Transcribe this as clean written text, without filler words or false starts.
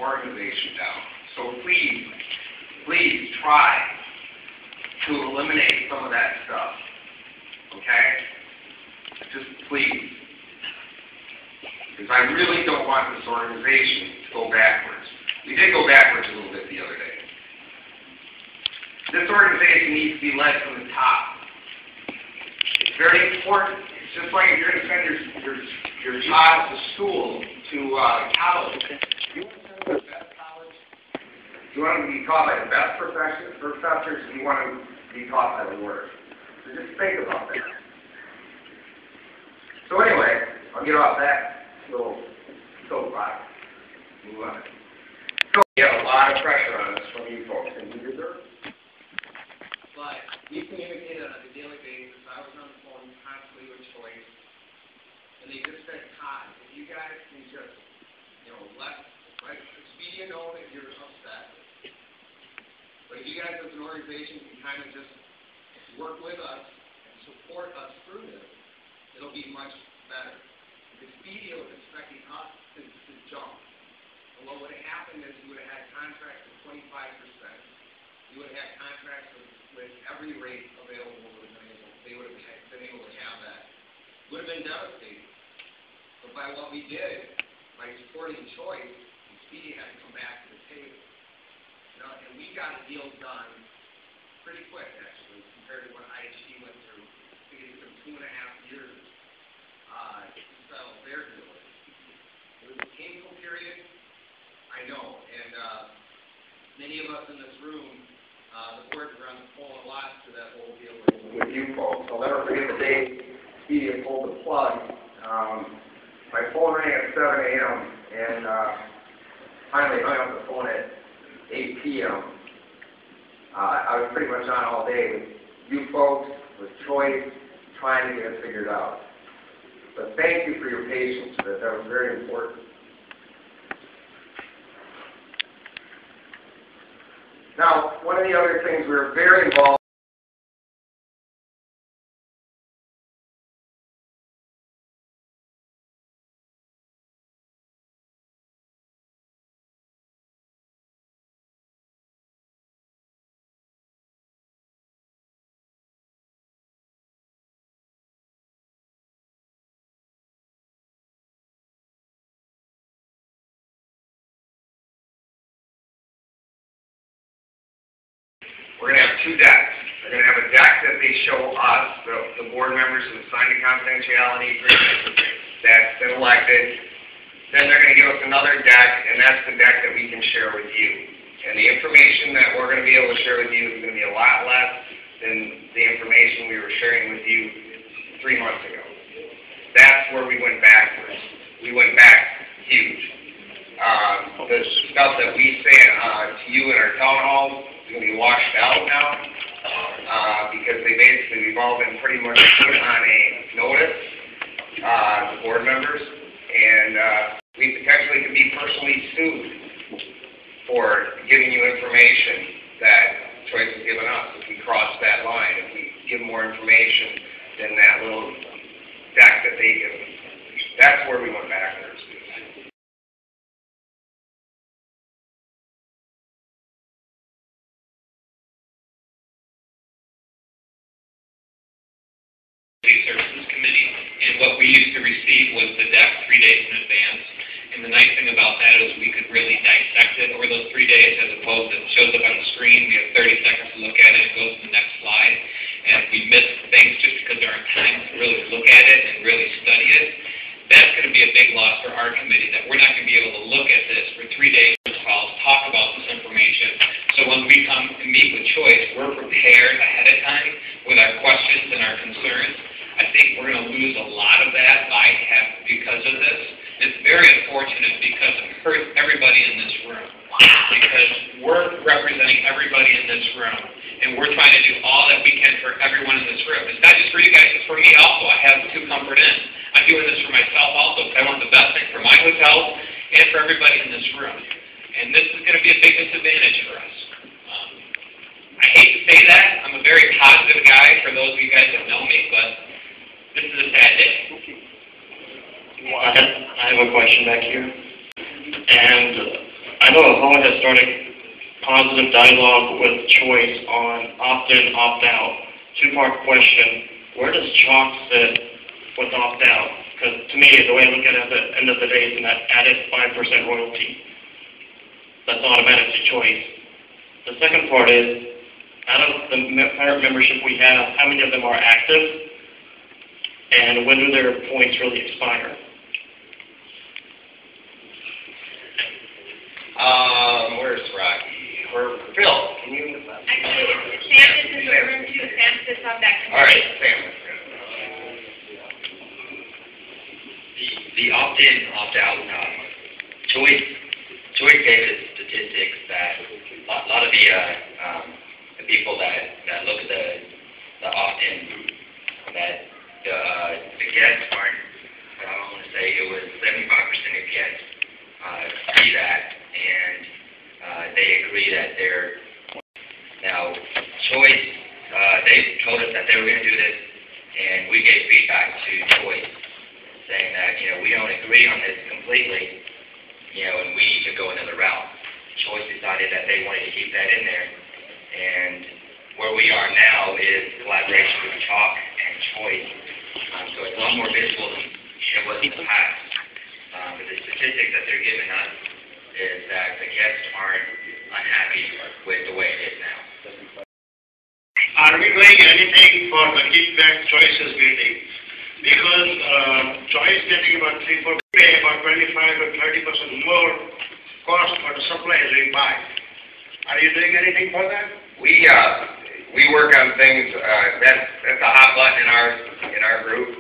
organization down. So please, please try to eliminate some of that stuff. Okay? Just please. Because I really don't want this organization to go backwards. We did go backwards a little bit the other day. This organization needs to be led from the top. It's very important. It's just like if you're going to send your child to school, to college. You want to send them to the best college? You want them to be taught by the best professors, or you want them to be taught by the worst? So just think about that. So anyway, I'll get off that little soapbox. Move on. So we have a lot of pressure on us from you folks, and we deserve it. But we communicated on a daily basis. I was on the phone constantly with Choice, and they just said, Todd, if you guys can just, let Expedia know that you're upset. But if you guys as an organization can kind of just work with us and support us through this, it'll be much better. Expedia was expecting us to jump. And what would have happened is you would have had contracts at 25%. You would have had contracts with every rate available. They would have been able to have that. It would have been devastating. But by what we did, by supporting Choice, Expedia had to come back to the table. And we got a deal done pretty quick, actually, compared to what IHG went through. I think it took them 2.5 years to settle their deal. It was a painful period, I know, and many of us in this room, the boards were on the phone a lot to that whole deal with you folks. I'll never forget the day Expedia pulled the plug. My phone rang at 7 a.m. and finally hung up the phone at 8 p.m. I was pretty much on all day with you folks, with Choice, trying to get it figured out. But thank you for your patience with it. That was very important. Now, one of the other things we were very involved We're going to have two decks. They're going to have a deck that they show us, the board members who signed a confidentiality agreement that's been elected. Then they're going to give us another deck, and that's the deck that we can share with you. And the information that we're going to be able to share with you is going to be a lot less than the information we were sharing with you 3 months ago. That's where we went backwards. We went back huge. The stuff that we say to you in our town halls is going to be washed out now because we've all been pretty much put on a notice, the board members, and we potentially could be personally sued for giving you information that Choice has given us if we cross that line, if we give more information than that little deck that they give us. That's where we went backwards. Services Committee, and what we used to receive was the deck 3 days in advance. And the nice thing about that is we could really dissect it over those 3 days, as opposed to it shows up on the screen, we have 30 seconds to look at it, it goes to the next slide. And if we miss things just because there aren't time to really look at it and really study it, that's going to be a big loss for our committee, that we're not going to be able to look at this for 3 days, talk about this information. So when we come and meet with Choice, we're prepared ahead of time with our questions and our concerns. I think we're going to lose a lot of that because of this. It's very unfortunate because it hurts everybody in this room. Because we're representing everybody in this room, and we're trying to do all that we can for everyone in this room. It's not just for you guys, it's for me also. I have two comfort inns. I'm doing this for myself also because I want the best thing for my hotels and for everybody in this room. And this is going to be a big disadvantage for us. I hate to say that. I'm a very positive guy for those of you guys that know me, but this is a sad day. I have a question back here. And I I know Ahoa has started positive dialogue with Choice on opt-in, opt-out. Two-part question, where does chalk sit with opt-out? Because to me, the way I look at it at the end of the day is in that added 5% royalty. That's automatically Choice. The second part is, out of the current membership we have, how many of them are active? And when do their points really expire? Where's Rocky? Or Phil, can you? Actually, Sam is in the room too. Sam sits on that committee. All right, Sam. The opt-in, opt-out, Choice gave us statistics that a lot of the people that look at the opt-in, that the guests aren't, I want to say it was 75% of guests see that, and they agree that they're, now Choice, they told us that they were going to do this, and we gave feedback to Choice, saying that, we don't agree on this completely, and we need to go another route. Choice decided that they wanted to keep that in there, and where we are now is collaboration with Chalk and Choice, so it's a lot more visible than it was in the past. But the statistics that they're giving us is that the guests aren't unhappy with the way it is now. Are we doing anything for the kickback Choice is getting? Because Choice getting about 3-4 pay about 25 or 30% more cost for the supplies we buy. Are you doing anything for that? We work on things. That's a hot button in our group.